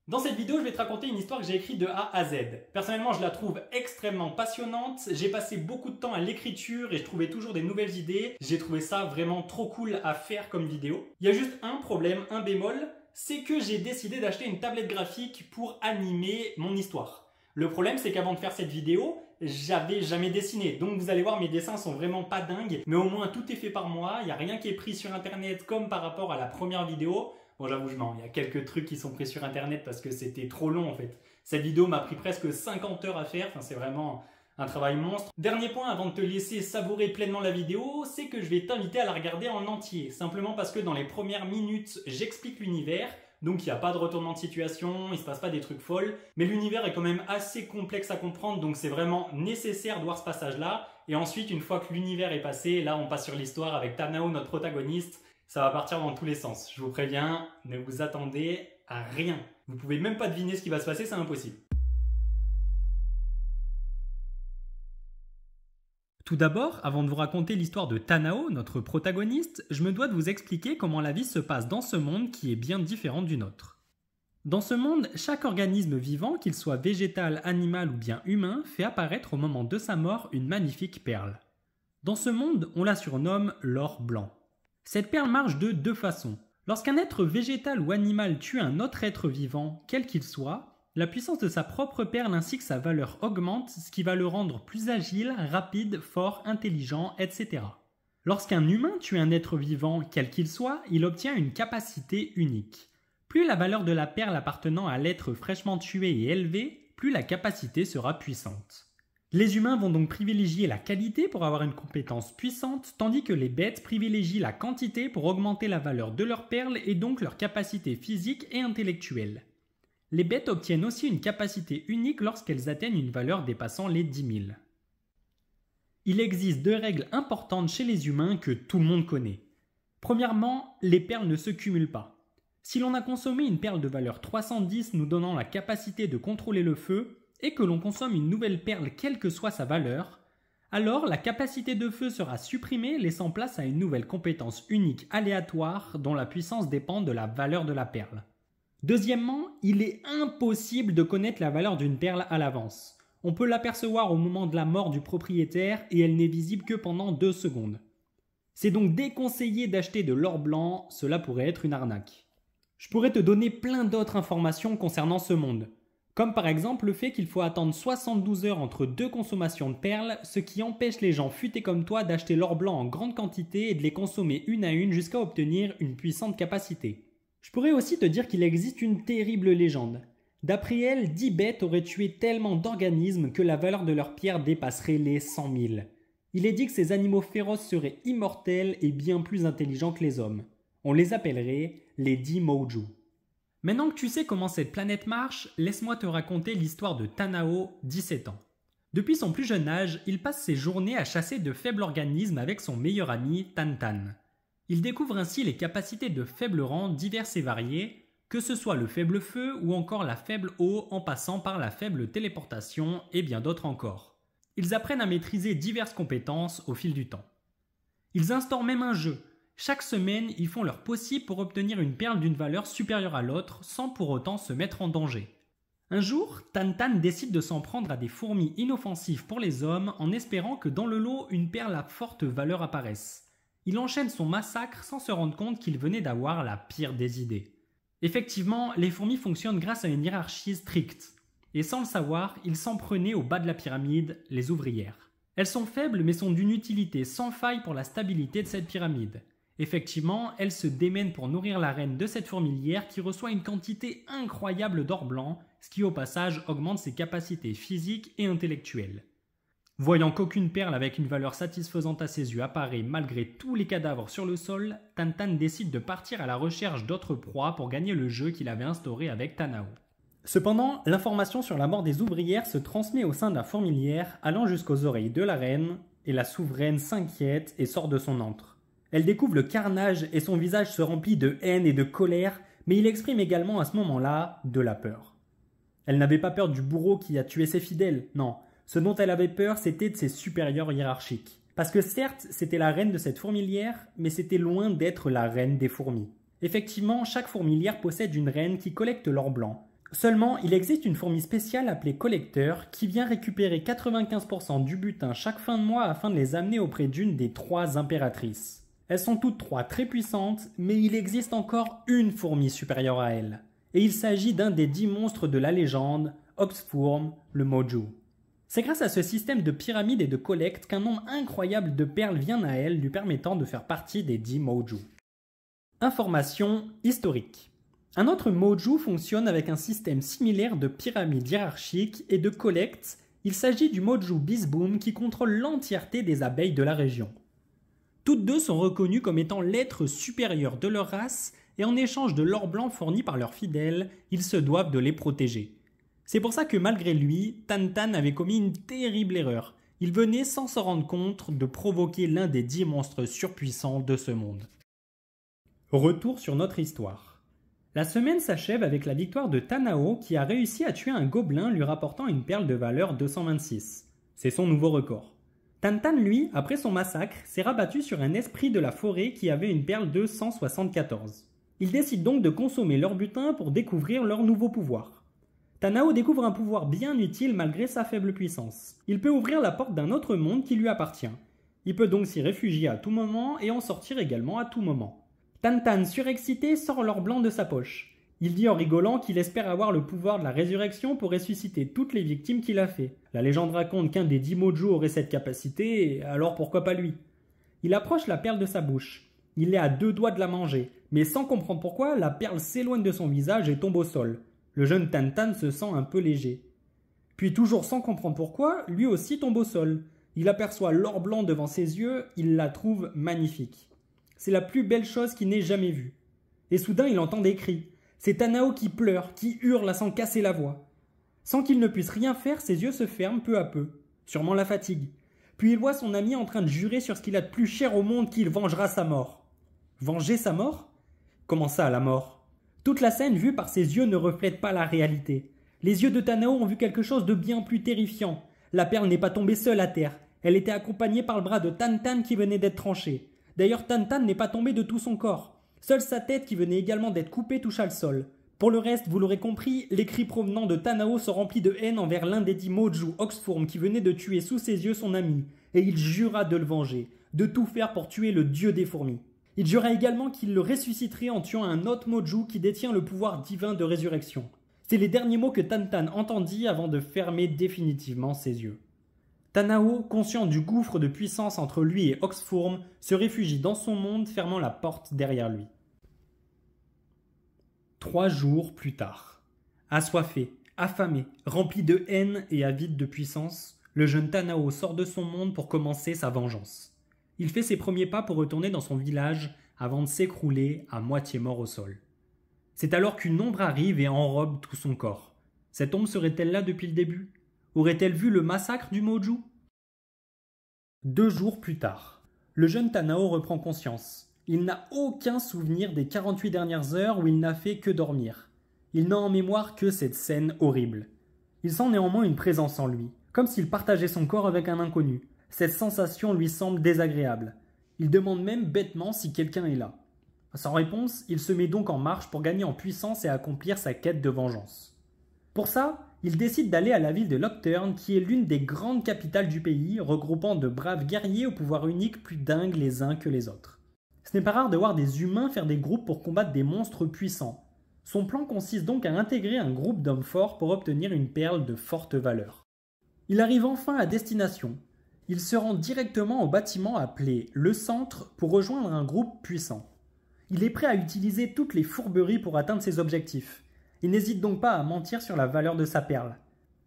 Dans cette vidéo, je vais te raconter une histoire que j'ai écrite de A à Z. Personnellement, je la trouve extrêmement passionnante. J'ai passé beaucoup de temps à l'écriture et je trouvais toujours des nouvelles idées. J'ai trouvé ça vraiment trop cool à faire comme vidéo. Il y a juste un problème, un bémol, c'est que j'ai décidé d'acheter une tablette graphique pour animer mon histoire. Le problème, c'est qu'avant de faire cette vidéo, j'avais jamais dessiné. Donc vous allez voir, mes dessins sont vraiment pas dingues, mais au moins tout est fait par moi. Il n'y a rien qui est pris sur internet comme par rapport à la première vidéo. Bon, j'avoue, je mens. Il y a quelques trucs qui sont pris sur internet parce que c'était trop long en fait. Cette vidéo m'a pris presque 50 heures à faire. Enfin, c'est vraiment un travail monstre. Dernier point avant de te laisser savourer pleinement la vidéo, c'est que je vais t'inviter à la regarder en entier. Simplement parce que dans les premières minutes, j'explique l'univers. Donc il n'y a pas de retournement de situation, il ne se passe pas des trucs folles. Mais l'univers est quand même assez complexe à comprendre, donc c'est vraiment nécessaire de voir ce passage-là. Et ensuite, une fois que l'univers est passé, là on passe sur l'histoire avec Tanao, notre protagoniste. Ça va partir dans tous les sens. Je vous préviens, ne vous attendez à rien. Vous pouvez même pas deviner ce qui va se passer, c'est impossible. Tout d'abord, avant de vous raconter l'histoire de Tanao, notre protagoniste, je me dois de vous expliquer comment la vie se passe dans ce monde qui est bien différent du nôtre. Dans ce monde, chaque organisme vivant, qu'il soit végétal, animal ou bien humain, fait apparaître au moment de sa mort une magnifique perle. Dans ce monde, on la surnomme l'or blanc. Cette perle marche de deux façons. Lorsqu'un être végétal ou animal tue un autre être vivant, quel qu'il soit, la puissance de sa propre perle ainsi que sa valeur augmente, ce qui va le rendre plus agile, rapide, fort, intelligent, etc. Lorsqu'un humain tue un être vivant, quel qu'il soit, il obtient une capacité unique. Plus la valeur de la perle appartenant à l'être fraîchement tué est élevée, plus la capacité sera puissante. Les humains vont donc privilégier la qualité pour avoir une compétence puissante, tandis que les bêtes privilégient la quantité pour augmenter la valeur de leur perle et donc leur capacité physique et intellectuelle. Les bêtes obtiennent aussi une capacité unique lorsqu'elles atteignent une valeur dépassant les 10 000. Il existe deux règles importantes chez les humains que tout le monde connaît. Premièrement, les perles ne se cumulent pas. Si l'on a consommé une perle de valeur 310 nous donnant la capacité de contrôler le feu, et que l'on consomme une nouvelle perle quelle que soit sa valeur, alors la capacité de feu sera supprimée laissant place à une nouvelle compétence unique aléatoire dont la puissance dépend de la valeur de la perle. Deuxièmement, il est impossible de connaître la valeur d'une perle à l'avance. On peut l'apercevoir au moment de la mort du propriétaire et elle n'est visible que pendant 2 secondes. C'est donc déconseillé d'acheter de l'or blanc, cela pourrait être une arnaque. Je pourrais te donner plein d'autres informations concernant ce monde. Comme par exemple le fait qu'il faut attendre 72 heures entre deux consommations de perles, ce qui empêche les gens futés comme toi d'acheter l'or blanc en grande quantité et de les consommer une à une jusqu'à obtenir une puissante capacité. Je pourrais aussi te dire qu'il existe une terrible légende. D'après elle, 10 bêtes auraient tué tellement d'organismes que la valeur de leur pierre dépasserait les 100 000. Il est dit que ces animaux féroces seraient immortels et bien plus intelligents que les hommes. On les appellerait les 10 Moju. Maintenant que tu sais comment cette planète marche, laisse-moi te raconter l'histoire de Tanao, 17 ans. Depuis son plus jeune âge, il passe ses journées à chasser de faibles organismes avec son meilleur ami Tantan. Il découvre ainsi les capacités de faibles rangs diverses et variées, que ce soit le faible feu ou encore la faible eau en passant par la faible téléportation et bien d'autres encore. Ils apprennent à maîtriser diverses compétences au fil du temps. Ils instaurent même un jeu. Chaque semaine, ils font leur possible pour obtenir une perle d'une valeur supérieure à l'autre sans pour autant se mettre en danger. Un jour, Tantan décide de s'en prendre à des fourmis inoffensives pour les hommes en espérant que dans le lot, une perle à forte valeur apparaisse. Il enchaîne son massacre sans se rendre compte qu'il venait d'avoir la pire des idées. Effectivement, les fourmis fonctionnent grâce à une hiérarchie stricte. Et sans le savoir, il s'en prenait au bas de la pyramide, les ouvrières. Elles sont faibles mais sont d'une utilité sans faille pour la stabilité de cette pyramide. Effectivement, elles se démènent pour nourrir la reine de cette fourmilière qui reçoit une quantité incroyable d'or blanc, ce qui au passage augmente ses capacités physiques et intellectuelles. Voyant qu'aucune perle avec une valeur satisfaisante à ses yeux apparaît malgré tous les cadavres sur le sol, Tantan décide de partir à la recherche d'autres proies pour gagner le jeu qu'il avait instauré avec Tanao. Cependant, l'information sur la mort des ouvrières se transmet au sein de la fourmilière, allant jusqu'aux oreilles de la reine, et la souveraine s'inquiète et sort de son antre. Elle découvre le carnage et son visage se remplit de haine et de colère, mais il exprime également à ce moment-là de la peur. Elle n'avait pas peur du bourreau qui a tué ses fidèles, non. Ce dont elle avait peur, c'était de ses supérieurs hiérarchiques. Parce que certes, c'était la reine de cette fourmilière, mais c'était loin d'être la reine des fourmis. Effectivement, chaque fourmilière possède une reine qui collecte l'or blanc. Seulement, il existe une fourmi spéciale appelée collecteur qui vient récupérer 95% du butin chaque fin de mois afin de les amener auprès d'une des 3 impératrices. Elles sont toutes 3 très puissantes, mais il existe encore une fourmi supérieure à elles. Et il s'agit d'un des 10 monstres de la légende, Oxform, le Moju. C'est grâce à ce système de pyramide et de collecte qu'un nombre incroyable de perles vient à elle, lui permettant de faire partie des 10 Moju. Information historique. Un autre Moju fonctionne avec un système similaire de pyramide hiérarchique et de collecte. Il s'agit du Moju Bisboom qui contrôle l'entièreté des abeilles de la région. Toutes deux sont reconnues comme étant l'être supérieur de leur race et en échange de l'or blanc fourni par leurs fidèles, ils se doivent de les protéger. C'est pour ça que malgré lui, Tantan avait commis une terrible erreur. Il venait sans s'en rendre compte de provoquer l'un des 10 monstres surpuissants de ce monde. Retour sur notre histoire. La semaine s'achève avec la victoire de Tanao qui a réussi à tuer un gobelin lui rapportant une perle de valeur 226. C'est son nouveau record. Tantan, lui, après son massacre, s'est rabattu sur un esprit de la forêt qui avait une perle de 174. Ils décident donc de consommer leur butin pour découvrir leur nouveau pouvoir. Tanao découvre un pouvoir bien utile malgré sa faible puissance. Il peut ouvrir la porte d'un autre monde qui lui appartient. Il peut donc s'y réfugier à tout moment et en sortir également à tout moment. Tantan, surexcité, sort l'or blanc de sa poche. Il dit en rigolant qu'il espère avoir le pouvoir de la résurrection pour ressusciter toutes les victimes qu'il a fait. La légende raconte qu'un des 10 Moju aurait cette capacité, alors pourquoi pas lui? Il approche la perle de sa bouche. Il est à 2 doigts de la manger, mais sans comprendre pourquoi, la perle s'éloigne de son visage et tombe au sol. Le jeune Tantan se sent un peu léger. Puis toujours sans comprendre pourquoi, lui aussi tombe au sol. Il aperçoit l'or blanc devant ses yeux, il la trouve magnifique. C'est la plus belle chose qu'il n'ait jamais vue. Et soudain, il entend des cris. C'est Tanao qui pleure, qui hurle à s'en casser la voix. Sans qu'il ne puisse rien faire, ses yeux se ferment peu à peu. Sûrement la fatigue. Puis il voit son ami en train de jurer sur ce qu'il a de plus cher au monde qu'il vengera sa mort. Venger sa mort? Comment ça, la mort? Toute la scène vue par ses yeux ne reflète pas la réalité. Les yeux de Tanao ont vu quelque chose de bien plus terrifiant. La perle n'est pas tombée seule à terre. Elle était accompagnée par le bras de Tantan qui venait d'être tranché. D'ailleurs, Tantan n'est pas tombé de tout son corps. Seule sa tête qui venait également d'être coupée toucha le sol. Pour le reste, vous l'aurez compris, les cris provenant de Tanao sont remplis de haine envers l'un des 10 Moju, Oxform, qui venait de tuer sous ses yeux son ami. Et il jura de le venger, de tout faire pour tuer le dieu des fourmis. Il jura également qu'il le ressusciterait en tuant un autre Moju qui détient le pouvoir divin de résurrection. C'est les derniers mots que Tantan entendit avant de fermer définitivement ses yeux. Tanao, conscient du gouffre de puissance entre lui et Oxform, se réfugie dans son monde, fermant la porte derrière lui. 3 jours plus tard. Assoiffé, affamé, rempli de haine et avide de puissance, le jeune Tanao sort de son monde pour commencer sa vengeance. Il fait ses premiers pas pour retourner dans son village avant de s'écrouler à moitié mort au sol. C'est alors qu'une ombre arrive et enrobe tout son corps. Cette ombre serait-elle là depuis le début? Aurait-elle vu le massacre du Moju? 2 jours plus tard, le jeune Tanao reprend conscience. Il n'a aucun souvenir des 48 dernières heures où il n'a fait que dormir. Il n'a en mémoire que cette scène horrible. Il sent néanmoins une présence en lui, comme s'il partageait son corps avec un inconnu. Cette sensation lui semble désagréable. Il demande même bêtement si quelqu'un est là. Sans réponse, il se met donc en marche pour gagner en puissance et accomplir sa quête de vengeance. Pour ça, il décide d'aller à la ville de Lockturn, qui est l'une des grandes capitales du pays, regroupant de braves guerriers au pouvoir unique plus dingues les uns que les autres. Ce n'est pas rare de voir des humains faire des groupes pour combattre des monstres puissants. Son plan consiste donc à intégrer un groupe d'hommes forts pour obtenir une perle de forte valeur. Il arrive enfin à destination. Il se rend directement au bâtiment appelé le Centre pour rejoindre un groupe puissant. Il est prêt à utiliser toutes les fourberies pour atteindre ses objectifs. Il n'hésite donc pas à mentir sur la valeur de sa perle.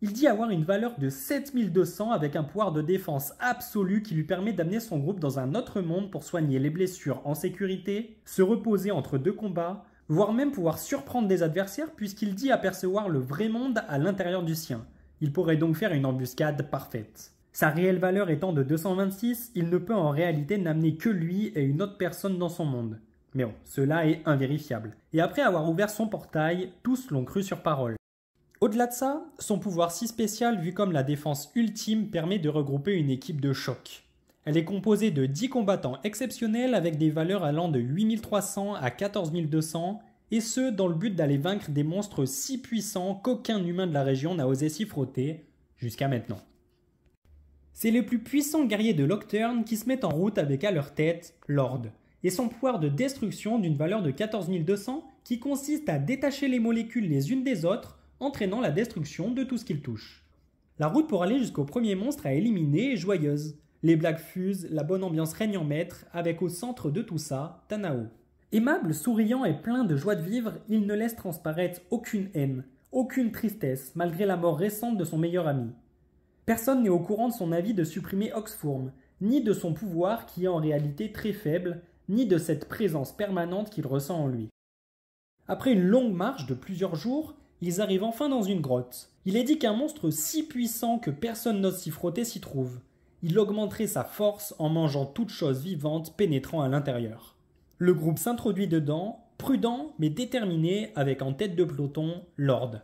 Il dit avoir une valeur de 7200 avec un pouvoir de défense absolu qui lui permet d'amener son groupe dans un autre monde pour soigner les blessures en sécurité, se reposer entre 2 combats, voire même pouvoir surprendre des adversaires puisqu'il dit apercevoir le vrai monde à l'intérieur du sien. Il pourrait donc faire une embuscade parfaite. Sa réelle valeur étant de 226, il ne peut en réalité n'amener que lui et une autre personne dans son monde. Mais bon, cela est invérifiable. Et après avoir ouvert son portail, tous l'ont cru sur parole. Au-delà de ça, son pouvoir si spécial vu comme la défense ultime permet de regrouper une équipe de choc. Elle est composée de 10 combattants exceptionnels avec des valeurs allant de 8300 à 14200 et ce, dans le but d'aller vaincre des monstres si puissants qu'aucun humain de la région n'a osé s'y frotter, jusqu'à maintenant. C'est les plus puissants guerriers de Lockturn qui se mettent en route avec à leur tête Lord, et son pouvoir de destruction d'une valeur de 14 200 qui consiste à détacher les molécules les unes des autres, entraînant la destruction de tout ce qu'ils touchent. La route pour aller jusqu'au premier monstre à éliminer est joyeuse. Les blagues fusent, la bonne ambiance règne en maître, avec au centre de tout ça, Tanao. Aimable, souriant et plein de joie de vivre, il ne laisse transparaître aucune haine, aucune tristesse, malgré la mort récente de son meilleur ami. Personne n'est au courant de son avis de supprimer Oxform, ni de son pouvoir qui est en réalité très faible, ni de cette présence permanente qu'il ressent en lui. Après une longue marche de plusieurs jours, ils arrivent enfin dans une grotte. Il est dit qu'un monstre si puissant que personne n'ose s'y frotter s'y trouve. Il augmenterait sa force en mangeant toute chose vivante pénétrant à l'intérieur. Le groupe s'introduit dedans, prudent mais déterminé, avec en tête de peloton Lord.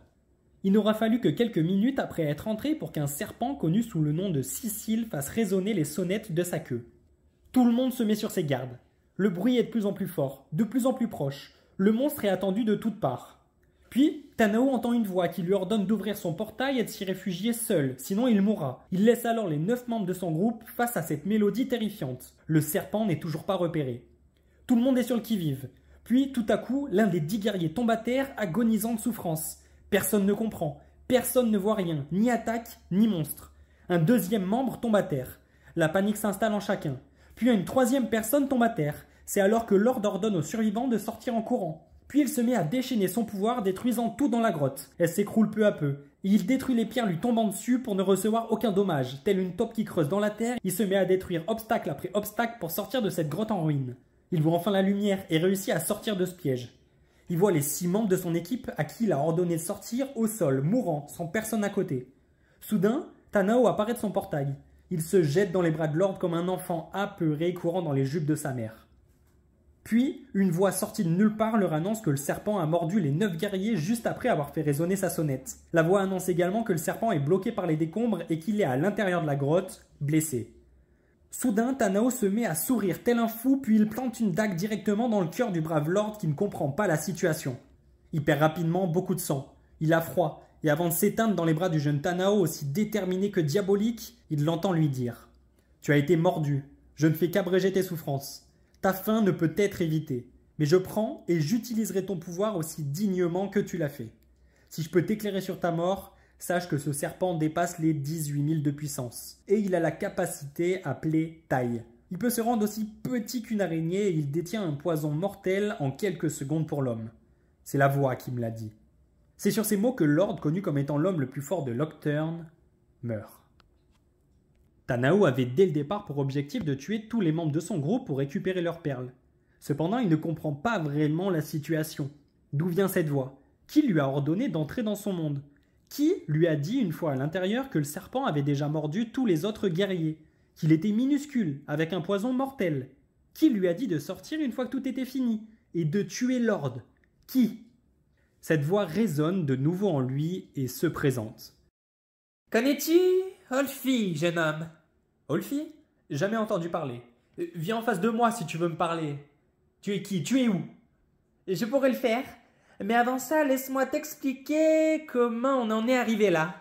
Il n'aura fallu que quelques minutes après être entré pour qu'un serpent connu sous le nom de Sicile fasse résonner les sonnettes de sa queue. Tout le monde se met sur ses gardes. Le bruit est de plus en plus fort, de plus en plus proche. Le monstre est attendu de toutes parts. Puis, Tanao entend une voix qui lui ordonne d'ouvrir son portail et de s'y réfugier seul, sinon il mourra. Il laisse alors les 9 membres de son groupe face à cette mélodie terrifiante. Le serpent n'est toujours pas repéré. Tout le monde est sur le qui-vive. Puis, tout à coup, l'un des 10 guerriers tombe à terre, agonisant de souffrance. Personne ne comprend. Personne ne voit rien, ni attaque, ni monstre. Un deuxième membre tombe à terre. La panique s'installe en chacun. Puis une troisième personne tombe à terre. C'est alors que Lord ordonne aux survivants de sortir en courant. Puis il se met à déchaîner son pouvoir, détruisant tout dans la grotte. Elle s'écroule peu à peu. Il détruit les pierres lui tombant dessus pour ne recevoir aucun dommage. Tel une taupe qui creuse dans la terre, il se met à détruire obstacle après obstacle pour sortir de cette grotte en ruine. Il voit enfin la lumière et réussit à sortir de ce piège. Il voit les 6 membres de son équipe à qui il a ordonné de sortir au sol, mourant, sans personne à côté. Soudain, Tanao apparaît de son portail. Il se jette dans les bras de Lord comme un enfant apeuré courant dans les jupes de sa mère. Puis, une voix sortie de nulle part leur annonce que le serpent a mordu les 9 guerriers juste après avoir fait résonner sa sonnette. La voix annonce également que le serpent est bloqué par les décombres et qu'il est à l'intérieur de la grotte, blessé. Soudain, Tanao se met à sourire tel un fou, puis il plante une dague directement dans le cœur du brave Lord qui ne comprend pas la situation. Il perd rapidement beaucoup de sang. Il a froid, et avant de s'éteindre dans les bras du jeune Tanao aussi déterminé que diabolique, il l'entend lui dire « Tu as été mordu, je ne fais qu'abréger tes souffrances. Ta fin ne peut être évitée, mais je prends et j'utiliserai ton pouvoir aussi dignement que tu l'as fait. Si je peux t'éclairer sur ta mort, sache que ce serpent dépasse les 18 000 de puissance, et il a la capacité appelée taille. Il peut se rendre aussi petit qu'une araignée et il détient un poison mortel en quelques secondes pour l'homme. C'est la voix qui me l'a dit. » C'est sur ces mots que Lord, connu comme étant l'homme le plus fort de Lockturn, meurt. Tanao avait dès le départ pour objectif de tuer tous les membres de son groupe pour récupérer leurs perles. Cependant, il ne comprend pas vraiment la situation. D'où vient cette voix? Qui lui a ordonné d'entrer dans son monde? Qui lui a dit une fois à l'intérieur que le serpent avait déjà mordu tous les autres guerriers? Qu'il était minuscule, avec un poison mortel? Qui lui a dit de sortir une fois que tout était fini? Et de tuer Lord? Qui? Cette voix résonne de nouveau en lui et se présente. « Connais-tu Olfi, jeune homme ?»« Olfi? Jamais entendu parler. Viens en face de moi si tu veux me parler. Tu es qui? Tu es où ?»« Je pourrais le faire, mais avant ça, laisse-moi t'expliquer comment on en est arrivé là. »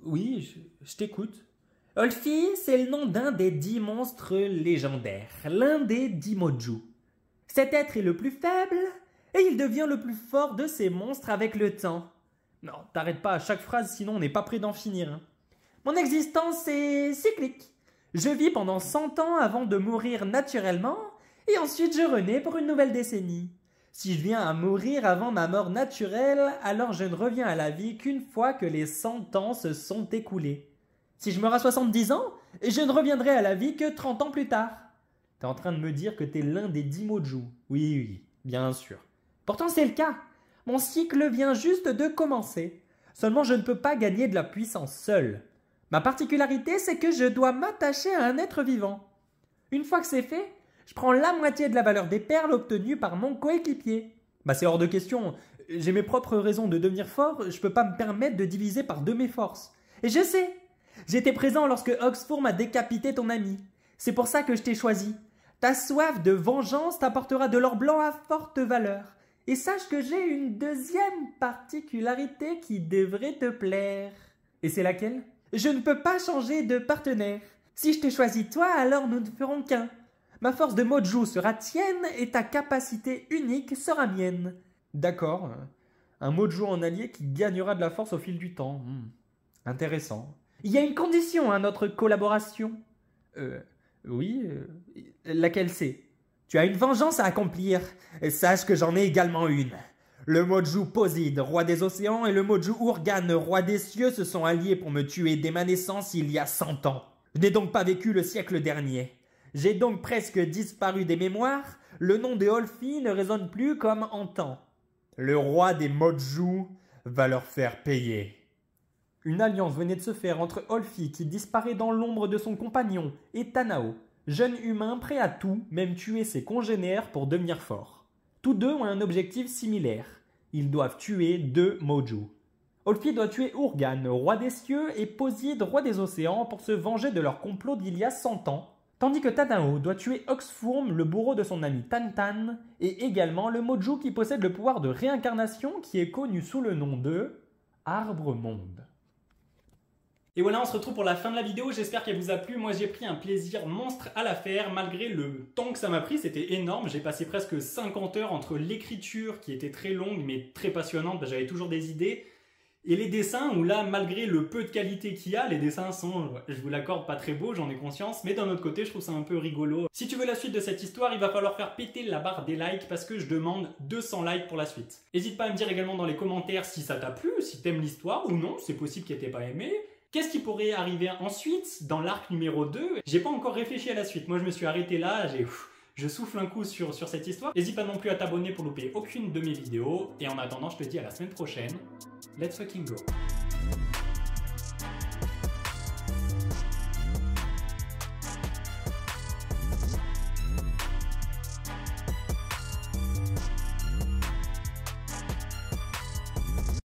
Oui, je t'écoute. « Olfi, c'est le nom d'un des 10 monstres légendaires, l'un des 10 Moju. Cet être est le plus faible et il devient le plus fort de ces monstres avec le temps. Non, t'arrêtes pas à chaque phrase, sinon on n'est pas prêt d'en finir. Hein. Mon existence est cyclique. Je vis pendant 100 ans avant de mourir naturellement, et ensuite je renais pour une nouvelle décennie. Si je viens à mourir avant ma mort naturelle, alors je ne reviens à la vie qu'une fois que les 100 ans se sont écoulés. Si je meurs à 70 ans, je ne reviendrai à la vie que 30 ans plus tard. T'es en train de me dire que t'es l'un des 10 Moju. Oui, bien sûr. Pourtant c'est le cas. Mon cycle vient juste de commencer. Seulement je ne peux pas gagner de la puissance seul. Ma particularité, c'est que je dois m'attacher à un être vivant. Une fois que c'est fait, je prends la moitié de la valeur des perles obtenues par mon coéquipier. C'est hors de question. J'ai mes propres raisons de devenir fort, je peux pas me permettre de diviser par 2 mes forces. Et je sais, j'étais présent lorsque Oxform a décapité ton ami. C'est pour ça que je t'ai choisi. Ta soif de vengeance t'apportera de l'or blanc à forte valeur. Et sache que j'ai une deuxième particularité qui devrait te plaire. Et c'est laquelle? Je ne peux pas changer de partenaire. Si je te choisis toi, alors nous ne ferons qu'un. Ma force de Mojo sera tienne et ta capacité unique sera mienne. D'accord. Un Mojo en allié qui gagnera de la force au fil du temps. Intéressant. Il y a une condition à notre collaboration. Oui. Laquelle c'est? Tu as une vengeance à accomplir. Et sache que j'en ai également une. Le Mojo Poseid, roi des océans, et le Mojo Urgan, roi des cieux, se sont alliés pour me tuer dès ma naissance il y a 100 ans. Je n'ai donc pas vécu le siècle dernier. J'ai donc presque disparu des mémoires. Le nom de Olfi ne résonne plus comme antan. Le roi des Mojo va leur faire payer. Une alliance venait de se faire entre Olfi, qui disparaît dans l'ombre de son compagnon, et Tanao, jeune humain prêt à tout, même tuer ses congénères pour devenir fort. Tous deux ont un objectif similaire. Ils doivent tuer 2 Mojo. Olfi doit tuer Urgan, roi des cieux, et Poseid, roi des océans, pour se venger de leur complot d'il y a 100 ans, tandis que Tanao doit tuer Oxfurm, le bourreau de son ami Tantan, et également le Mojo qui possède le pouvoir de réincarnation qui est connu sous le nom de Arbre-Monde. Et voilà, on se retrouve pour la fin de la vidéo, j'espère qu'elle vous a plu. Moi j'ai pris un plaisir monstre à la faire, malgré le temps que ça m'a pris, c'était énorme. J'ai passé presque 50 heures entre l'écriture qui était très longue mais très passionnante, parce que j'avais toujours des idées, et les dessins où là, malgré le peu de qualité qu'il y a, les dessins sont, je vous l'accorde, pas très beaux, j'en ai conscience, mais d'un autre côté, je trouve ça un peu rigolo. Si tu veux la suite de cette histoire, il va falloir faire péter la barre des likes parce que je demande 200 likes pour la suite. N'hésite pas à me dire également dans les commentaires si ça t'a plu, si t'aimes l'histoire ou non, c'est possible qu'elle t'ait pas aimé. Qu'est-ce qui pourrait arriver ensuite dans l'arc numéro 2? J'ai pas encore réfléchi à la suite, moi je me suis arrêté là, je souffle un coup sur cette histoire. N'hésite pas non plus à t'abonner pour louper aucune de mes vidéos. Et en attendant, je te dis à la semaine prochaine. Let's fucking go!